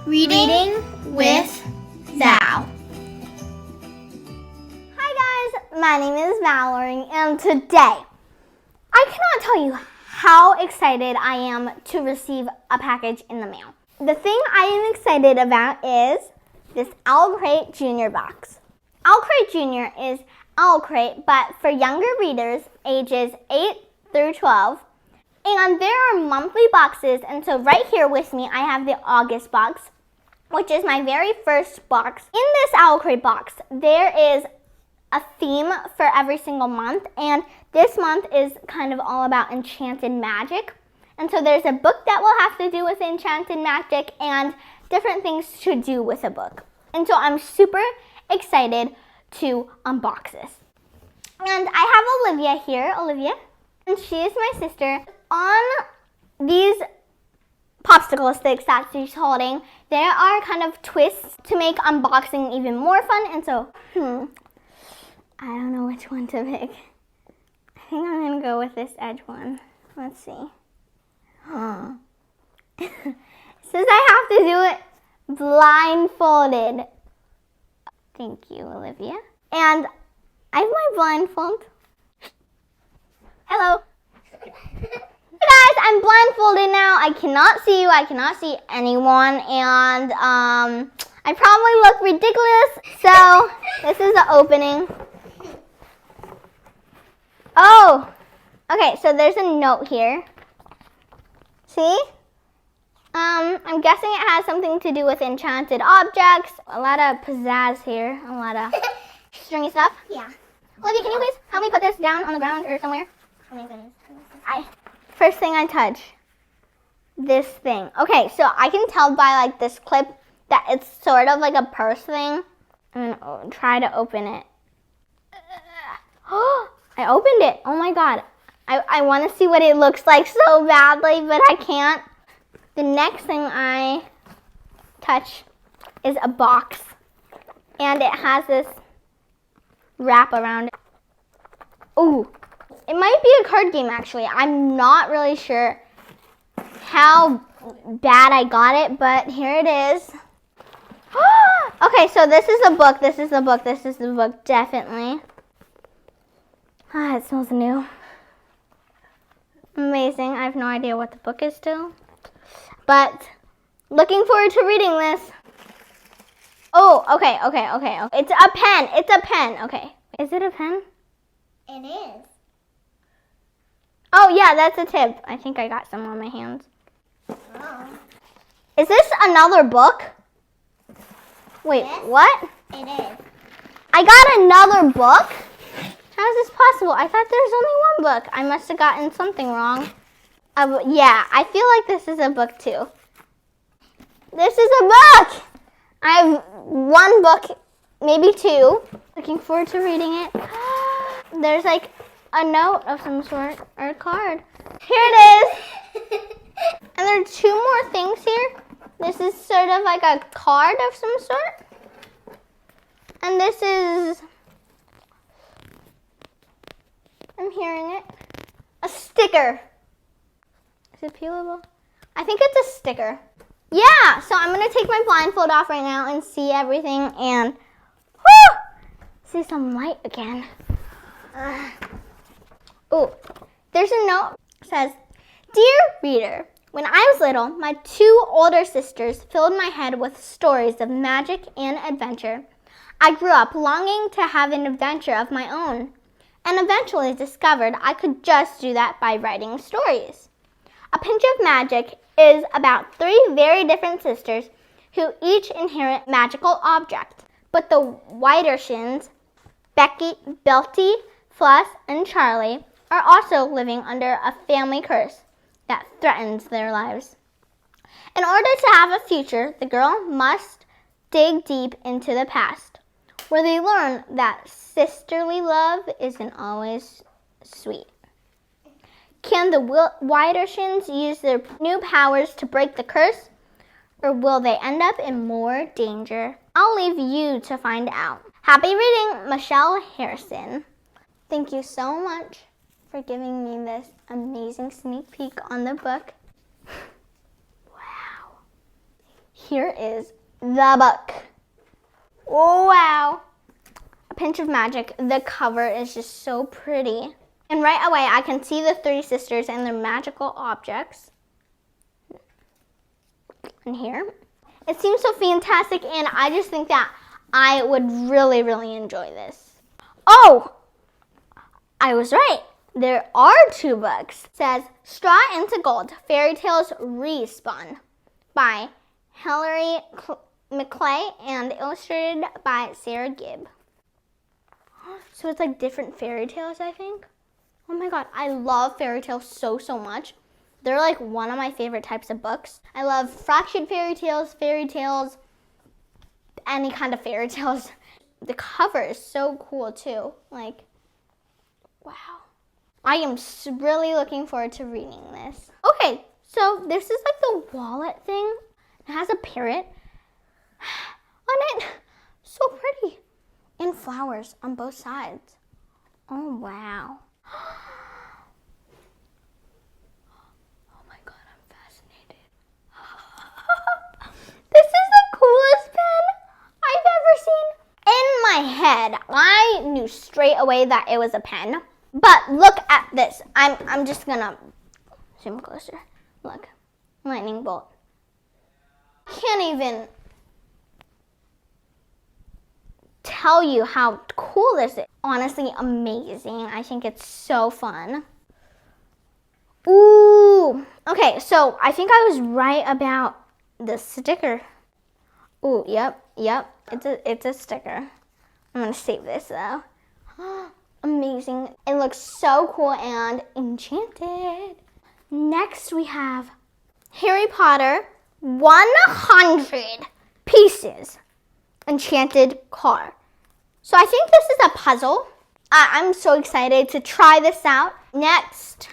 Reading with Val. Hi guys, my name is Valerie, and today I cannot tell you how excited I am to receive a package in the mail. The thing I am excited about is this OwlCrate Jr. box. OwlCrate Jr. is OwlCrate, but for younger readers ages 8 through 12. And there are monthly boxes, and so right here with me I have the August box, which is my very first box. In this OwlCrate box, there is a theme for every single month, and this month is kind of all about enchanted magic. And so there's a book that will have to do with enchanted magic and different things to do with a book. And so I'm super excited to unbox this. And I have Olivia here, and she is my sister. On these popsicle sticks that she's holding, there are kind of twists to make unboxing even more fun, and so, I don't know which one to pick. I think I'm gonna go with this edge one. Let's see. It says I have to do it blindfolded. Thank you, Olivia. And I have my blindfold. Hello. Hey guys, I'm blindfolded now. I cannot see you. I cannot see anyone. And I probably look ridiculous. So this is the opening. Oh, okay. So there's a note here. See? I'm guessing it has something to do with enchanted objects. A lot of pizzazz here. A lot of stringy stuff. Yeah. Olivia, can you please help me put this down on the ground or somewhere? Oh my goodness. First thing I touch, this thing. Okay, so I can tell by like this clip that it's sort of like a purse thing. I'm gonna try to open it. Oh, I opened it. Oh my god. I want to see what it looks like so badly, but I can't. The next thing I touch is a box, and it has this wrap around it. Ooh. It might be a card game, actually. I'm not really sure how bad I got it, but here it is. Okay, so this is a book. This is the book. This is the book, definitely. It smells new. Amazing. I have no idea what the book is still. But looking forward to reading this. Oh, okay. It's a pen. It's a pen. Okay. Is it a pen? It is. Oh, yeah, that's a tip. I think I got some on my hands. Oh. Is this another book? Wait, Yes, what? It is. I got another book? How is this possible? I thought there was only one book. I must have gotten something wrong. Yeah, I feel like this is a book, too. This is a book! I have one book, maybe two. Looking forward to reading it. There's like a note of some sort, or a card. Here it is. And there are two more things here. This is sort of like a card of some sort. And this is, I'm hearing it, a sticker. Is it peelable? I think it's a sticker. Yeah, so I'm going to take my blindfold off right now and see everything and see some light again. Oh, there's a note that says, "Dear reader, when I was little, my two older sisters filled my head with stories of magic and adventure. I grew up longing to have an adventure of my own, and eventually discovered I could just do that by writing stories. A Pinch of Magic is about three very different sisters who each inherit magical objects, but the Widershins, Becky, Belty, Floss, and Charlie, are also living under a family curse that threatens their lives. In order to have a future, the girl must dig deep into the past, where they learn that sisterly love isn't always sweet. Can the Widershins use their new powers to break the curse, or will they end up in more danger? I'll leave you to find out. Happy reading, Michelle Harrison." Thank you so much for giving me this amazing sneak peek on the book. Wow. here is the book. Oh, wow. A pinch of magic. The cover is just so pretty. And right away, I can see the three sisters and their magical objects. And here. It seems so fantastic, and I just think that I would really, really enjoy this. Oh, I was right. There are two books. It says Straw into Gold, Fairy Tales Respun by Hilary McClay and illustrated by Sarah Gibb. So it's like different fairy tales, I think. Oh my god, I love fairy tales so much. They're like one of my favorite types of books. I love fractured fairy tales, any kind of fairy tales. The cover is so cool too. Like, wow. I am really looking forward to reading this. Okay, so this is like the wallet thing. It has a parrot on it. So pretty. And flowers on both sides. Oh, wow. Oh my god, I'm fascinated. This is the coolest pen I've ever seen. In my head, I knew straight away that it was a pen. But look at this. I'm just gonna zoom closer. Look, lightning bolt. Can't even tell you how cool this is. Honestly, amazing. I think it's so fun. Ooh. Okay, so I think I was right about the sticker. Ooh, yep. It's a sticker. I'm gonna save this though. Amazing. It looks so cool and enchanted. Next we have Harry Potter 100 Pieces Enchanted Car. So I think this is a puzzle. I'm so excited to try this out. Next.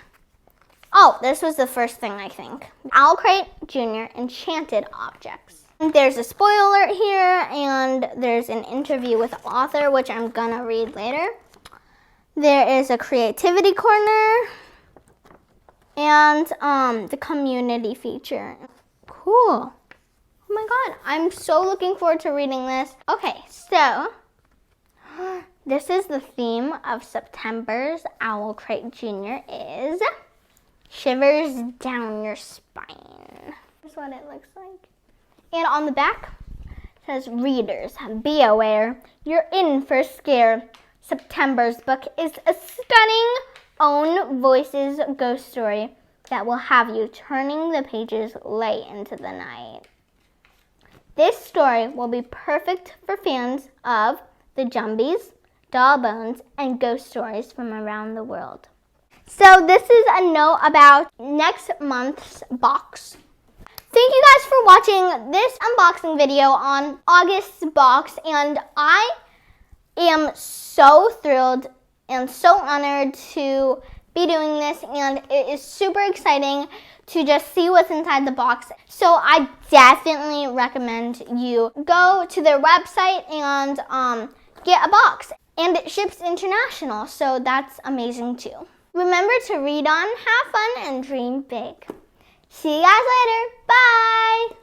Oh, this was the first thing I think. OwlCrate Jr. Enchanted Objects. There's a spoiler here and there's an interview with the author, which I'm gonna read later. There is a creativity corner and the community feature. Cool. Oh my god, I'm so looking forward to reading this. Okay, so this is the theme of September's OwlCrate Jr. is Shivers Down Your Spine. That's what it looks like. And on the back it says, readers, be aware, you're in for a scare. September's book is a stunning own voices ghost story that will have you turning the pages late into the night. This story will be perfect for fans of the Jumbies, Doll Bones, and ghost stories from around the world. So this is a note about next month's box. Thank you guys for watching this unboxing video on August's box, and I am so thrilled and so honored to be doing this, and it is super exciting to just see what's inside the box. So I definitely recommend you go to their website and get a box. And it ships international, so that's amazing too. Remember to read on, have fun, and dream big. See you guys later. Bye!